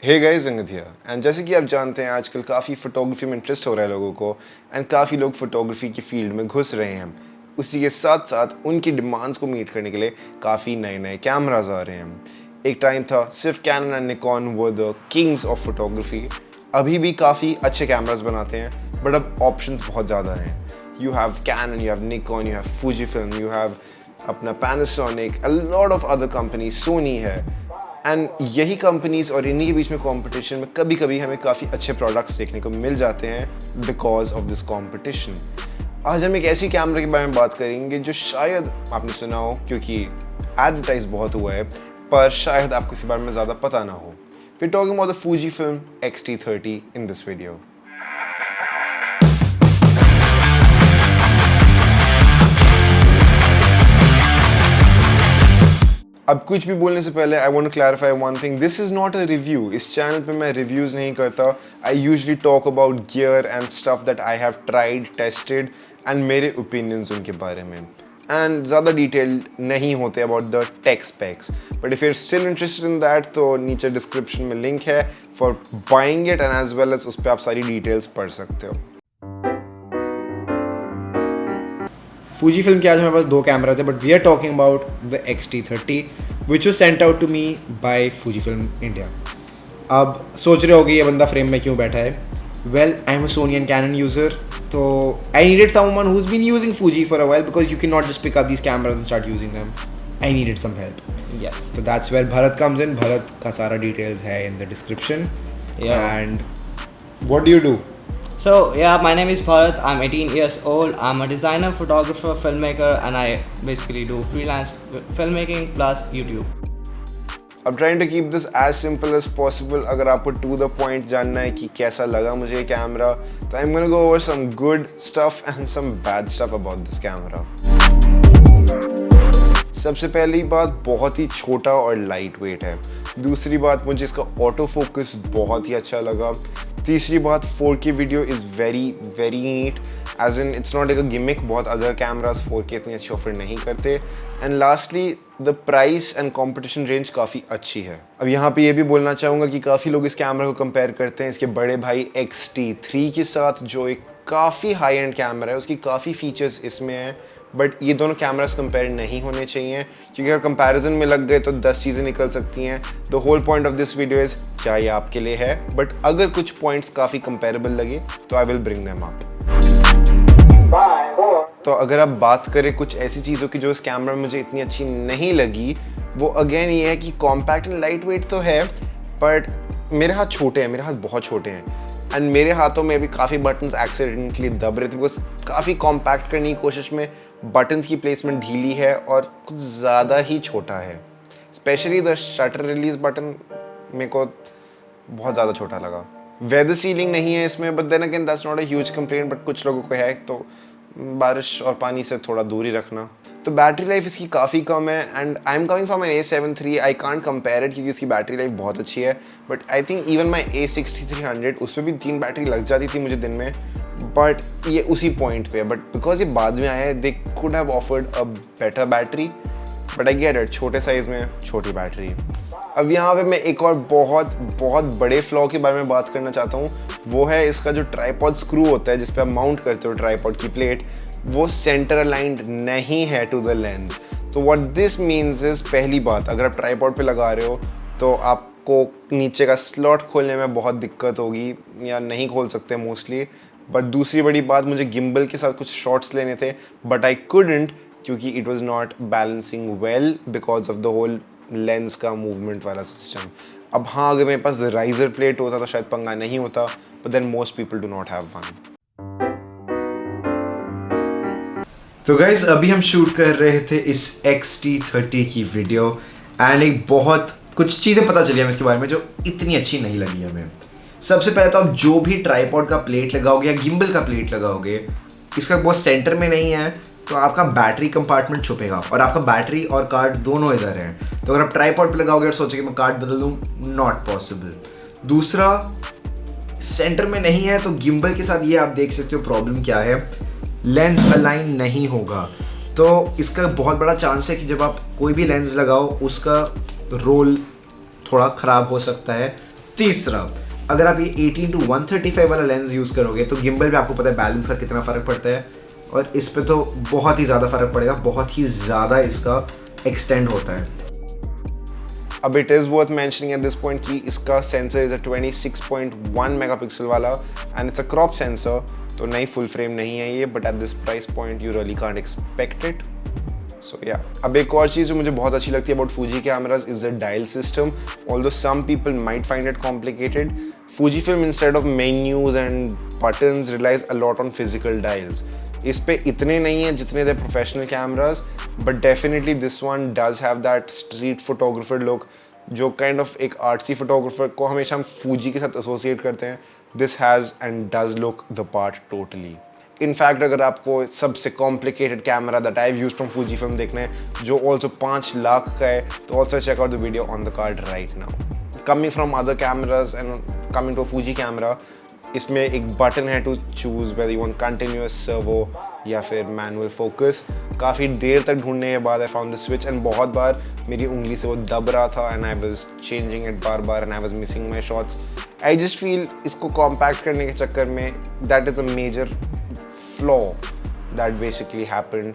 Hey guys, रंगत here and जैसे कि आप जानते हैं आजकल काफ़ी फ़ोटोग्राफी में इंटरेस्ट हो रहा है लोगों को एंड काफ़ी लोग फ़ोटोग्राफी की फील्ड में घुस रहे हैं। उसी के साथ साथ उनकी डिमांड्स को मीट करने के लिए काफ़ी नए नए कैमराज आ रहे हैं। एक टाइम था सिर्फ Canon and Nikon were the kings of photography. अभी भी काफ़ी अच्छे कैमराज बनाते हैं बट अब ऑप्शंस बहुत ज़्यादा हैं। You have Canon, you have Nikon, you have Fujifilm, you have अपना Panasonic, a lot of other companies, Sony है। एंड यही कंपनीज और इन्हीं के बीच में कंपटीशन में कभी कभी हमें काफ़ी अच्छे प्रोडक्ट्स देखने को मिल जाते हैं बिकॉज ऑफ दिस कंपटीशन। आज हम एक ऐसी कैमरे के बारे में बात करेंगे जो शायद आपने सुना हो क्योंकि एडवर्टाइज बहुत हुआ है, पर शायद आपको इस बारे में ज़्यादा पता ना हो। We talking about the Fujifilm X-T30 in this video. अब कुछ भी बोलने से पहले I want to clarify one thing, this is not a review. इस चैनल पे मैं रिव्यूज़ नहीं करता। I usually talk about gear and stuff that I have tried, tested and मेरे ओपिनियंस उनके बारे में, एंड ज़्यादा डिटेल नहीं होते about the tech specs. But if you are still interested in that तो नीचे डिस्क्रिप्शन में लिंक है for buying it and as well as उस पर आप सारी डिटेल्स पढ़ सकते हो। Fujifilm के आज हमारे पास दो कैमराज है, but we are talking about the X-T30 which was sent out to me by Fujifilm India. अब सोच रहे होगे ये बंदा फ्रेम में क्यों बैठा है। Well, I am a Sony and Canon user, तो I needed someone who has been using Fuji for a while because you can not just pick up these cameras and start using them. I needed some help. Yes. So that's where Bharat comes in. Bharat का सारा details है in the description. Yeah. And what do you do? So yeah, my name is Bharat. I'm 18 years old. I'm a designer, photographer, filmmaker, and I basically do freelance filmmaking plus YouTube. I'm trying to keep this as simple as possible. अगर आपको to the point जानना है कि कैसा लगा मुझे ये camera, तो I'm gonna go over some good stuff and some bad stuff about this camera. सबसे पहली बात, बहुत ही छोटा और लाइट वेट है। दूसरी बात, मुझे इसका ऑटो फोकस बहुत ही अच्छा लगा। तीसरी बात, 4K video is very neat, as in it's not like a gimmick. बहुत अदर कैमरास 4K इतनी अच्छी ऑफर नहीं करते। And lastly, the price and competition range काफ़ी अच्छी है। अब यहाँ पे ये भी बोलना चाहूँगा कि काफ़ी लोग इस कैमरा को कंपेयर करते हैं इसके बड़े भाई X-T3 के साथ, जो एक काफ़ी हाई एंड कैमरा है। उसकी काफ़ी फीचर्स इसमें हैं, बट ये दोनों कैमरास कंपेयर नहीं होने चाहिए क्योंकि अगर कंपैरिजन में लग गए तो 10 चीज़ें निकल सकती हैं। The whole point of this video is क्या ये आपके लिए है, बट अगर कुछ पॉइंट्स काफ़ी कंपेरेबल लगे तो I will bring them up. तो अगर आप बात करें कुछ ऐसी चीज़ों की जो इस कैमरा में मुझे इतनी अच्छी नहीं लगी, वो अगेन ये है कि कॉम्पैक्ट एंड लाइट वेट तो है, बट मेरे हाथ छोटे हैं, मेरे हाथ बहुत छोटे हैं एंड मेरे हाथों में भी काफ़ी बटन्स एक्सीडेंटली दब रहे थे बिकॉज काफ़ी कॉम्पैक्ट करने की कोशिश में बटन्स की प्लेसमेंट ढीली है और कुछ ज़्यादा ही छोटा है। Specially the shutter release button मेरे को बहुत ज़्यादा छोटा लगा। वेदर सीलिंग नहीं है इसमें, but then again that's not a huge complaint, but कुछ लोगों को है, तो बारिश और पानी से थोड़ा दूर ही रखना। तो बैटरी लाइफ इसकी काफ़ी कम है and I am coming from an A73, I can't compare it क्योंकि इसकी बैटरी लाइफ बहुत अच्छी है। But I think even my A6300 उस पर भी 3 बैटरी लग जाती थी मुझे दिन में, बट ये उसी पॉइंट पे है। बट बिकॉज ये बाद में आया है, they could have offered a better battery, but I get it, छोटे साइज़ में छोटी बैटरी। अब यहाँ पे मैं एक और बहुत बड़े फ्लॉ के बारे में बात करना चाहता हूँ। वो है इसका जो ट्राइपॉड स्क्रू होता है जिस पे आप माउंट करते हो ट्राइपॉड की प्लेट, वो सेंटर अलाइंड नहीं है टू द लेंस। तो व्हाट दिस मीन्स इज, पहली बात, अगर आप ट्राइपॉड पे लगा रहे हो तो आपको नीचे का स्लॉट खोलने में बहुत दिक्कत होगी या नहीं खोल सकते मोस्टली। बट दूसरी बड़ी बात, मुझे गिम्बल के साथ कुछ शॉट्स लेने थे बट आई कुडंट क्योंकि it was not balancing well because of the whole lens का मूवमेंट वाला सिस्टम। अब हाँ, अगर मेरे पास राइजर प्लेट होता तो शायद पंगा नहीं होता, but then most people do not have one. तो गाइज, अभी हम शूट कर रहे थे इस X-T30 की वीडियो एंड एक बहुत कुछ चीज़ें पता चली हमें इसके बारे में जो इतनी अच्छी नहीं लगी हमें। सबसे पहले तो आप जो भी ट्राइपॉड का प्लेट लगाओगे या गिम्बल का प्लेट लगाओगे, इसका बहुत सेंटर में नहीं है तो आपका बैटरी कंपार्टमेंट छुपेगा और आपका बैटरी और कार्ड दोनों इधर हैं। तो अगर आप ट्राइपॉड पे लगाओगे और सोचोगे मैं कार्ड बदल दूँ, नॉट पॉसिबल। दूसरा, सेंटर में नहीं है तो गिम्बल के साथ ये आप देख सकते हो प्रॉब्लम क्या है, लेंस अलाइन नहीं होगा। तो इसका बहुत बड़ा चांस है कि जब आप कोई भी लेंस लगाओ उसका रोल थोड़ा ख़राब हो सकता है तीसरा, अगर आप ये 18-135 वाला लेंस यूज़ करोगे तो गिम्बल पे आपको पता है बैलेंस का कितना फ़र्क पड़ता है, और इस पे तो बहुत ही ज़्यादा फ़र्क पड़ेगा, बहुत ही ज़्यादा इसका एक्सटेंड होता है। अब it is worth mentioning at this point कि इसका सेंसर इज़ अ 26.1 मेगापिक्सल वाला and it's a crop sensor, तो नई फुल फ्रेम नहीं है ये, but at this price point you really can't expect it. So yeah, अब एक और चीज़ जो मुझे बहुत अच्छी लगती है about Fuji cameras is the dial system. Although some people might find it complicated, Fujifilm instead of menus and buttons relies a lot on physical dials. इस पे इतने नहीं है जितने the professional cameras, but definitely this one does have that street photographer look, जो kind of एक artsy photographer को हमेशा हम Fuji के साथ एसोसिएट करते हैं. This has and does look the part totally. In fact अगर आपको सबसे complicated camera that I have used from Fujifilm देखना है, जो ऑल्सो 5 लाख का है, तो also check out the video on the card right now. Coming from other cameras and coming to Fuji camera, इसमें एक बटन है to choose whether you want continuous servo या फिर मैनुअल फोकस. काफ़ी देर तक ढूंढने के बाद I found the switch, and बहुत बार मेरी उंगली से वो दब रहा था and I was changing it बार बार and I was missing my shots. I just feel इसको कॉम्पैक्ट करने के चक्कर में that is a major flaw that basically happened.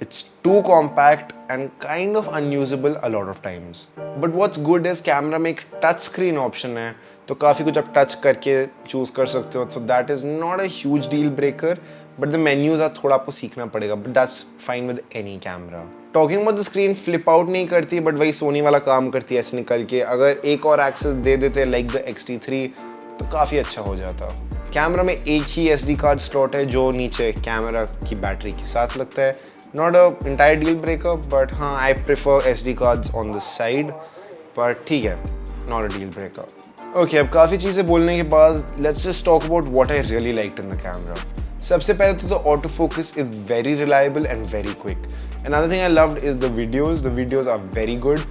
It's too compact and kind of unusable a lot of times. But what's good is camera में एक touch screen option है, तो काफ़ी कुछ आप टच करके चूज़ कर सकते हो, so that is not a huge deal breaker, but the menus are थोड़ा आपको सीखना पड़ेगा, but that's fine with any camera. Talking about the screen, flip out नहीं करती, but वही सोनी वाला काम करती है ऐसे निकल के. अगर एक और एक्सेस दे देते like the X-T3 तो काफ़ी अच्छा हो जाता. कैमरा में एक ही SD कार्ड स्लॉट है जो नीचे कैमरा की बैटरी के साथ लगता है. Not a entire deal breaker, but हाँ I prefer SD cards on the side, पर ठीक है, not a deal breaker. Okay, अब काफ़ी चीज़ें बोलने के बाद let's just talk about what I really liked in the camera. सबसे पहले तो auto focus is very reliable and very quick. Another thing I loved is the videos. The videos are very good.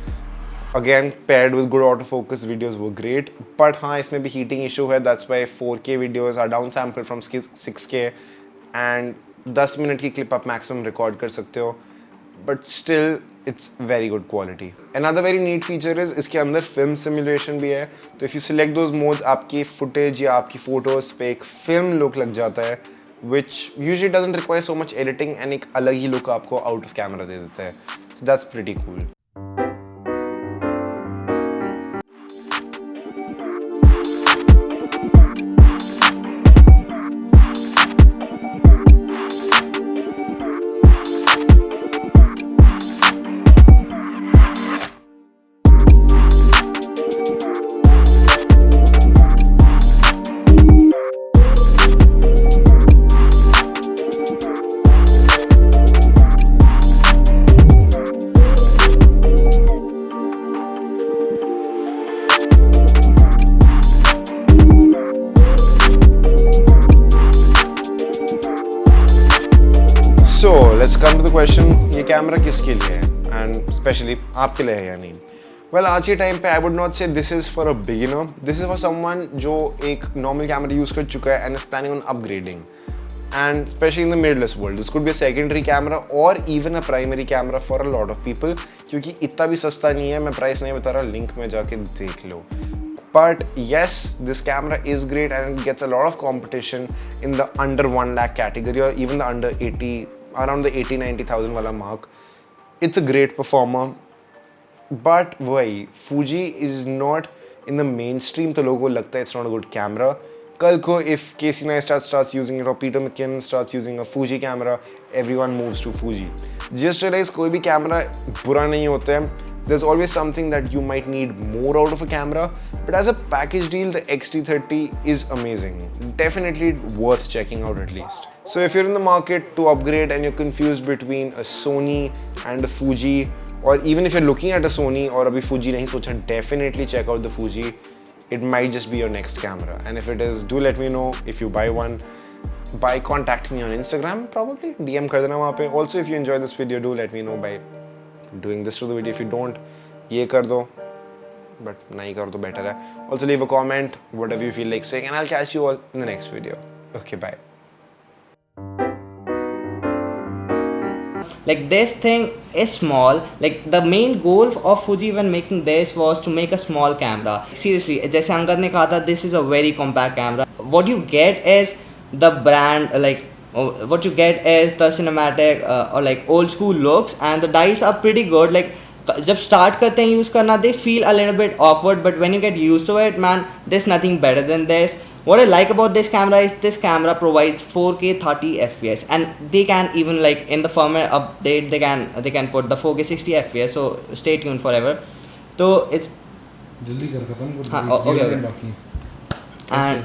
Again, paired with good autofocus, videos were great. But हाँ, इसमें भी heating issue है. That's why 4K videos are downsampled from 6K, and 10 minute की clip आप maximum record कर सकते हो. But still, it's very good quality. Another very neat feature is इसके अंदर film simulation भी है. तो if you select those modes, आपकी footage या आपकी photos पे एक film look लग जाता है, which usually doesn't require so much editing, and एक अलग ही look आपको out of camera दे देता है. So that's pretty cool. So let's come to the question, ये कैमरा किसके लिए है, and especially आपके लिए है या नहीं. Well, आज के टाइम पे I would not say this is for a beginner. This is for someone जो एक normal camera use कर चुका है and is planning on upgrading. And especially in the mirrorless world, this could be a secondary camera or even a primary camera for a lot of people. क्योंकि इतना भी सस्ता नहीं है, मैं प्राइस नहीं बता रहा, लिंक में जाके देख लो. But yes, this camera is great and it gets a lot of competition in the under 1 lakh category or even the under 80, around the 80-90,000 wala mark. It's a great performer. But वही, Fuji is not in the mainstream, तो लोगों को लगता है it's not a good camera. कल को if Casey Neistat starts using it or Peter McKinnon starts using a Fuji camera, everyone moves to Fuji. Just realize कोई भी camera बुरा नहीं होता है. There's always something that you might need more out of a camera, but as a package deal, the X-T30 is amazing. Definitely worth checking out at least. So if you're in the market to upgrade and you're confused between a Sony and a Fuji, or even if you're looking at a Sony or abhi Fuji nahi socha, definitely check out the Fuji. It might just be your next camera. And if it is, do let me know if you buy one. By contacting me on Instagram, probably. DM kar dena wahan pe. Also, if you enjoy this video, do let me know by doing this to the video. If you don't, ये कर दो, but नहीं करो तो better है. Also leave a comment, whatever you feel like saying, and I'll catch you all in the next video. Okay, bye. Like this thing is small. Like the main goal of Fuji when making this was to make a small camera. Seriously, जैसे अंगद ने कहा था, this is a very compact camera. What you get is the brand, like what you get is the cinematic or like old school looks, and the dice are pretty good. Like जब start करते हैं use करना, they feel a little bit awkward, but when you get used to it, man, there's nothing better than this. What I like about this camera is this camera provides 4K 30 FPS, and they can even, like, in the firmware update they can put the 4K 60 FPS. So stay tuned forever. So it's जल्दी कर खत्म कर हाँ, okay. बाकी And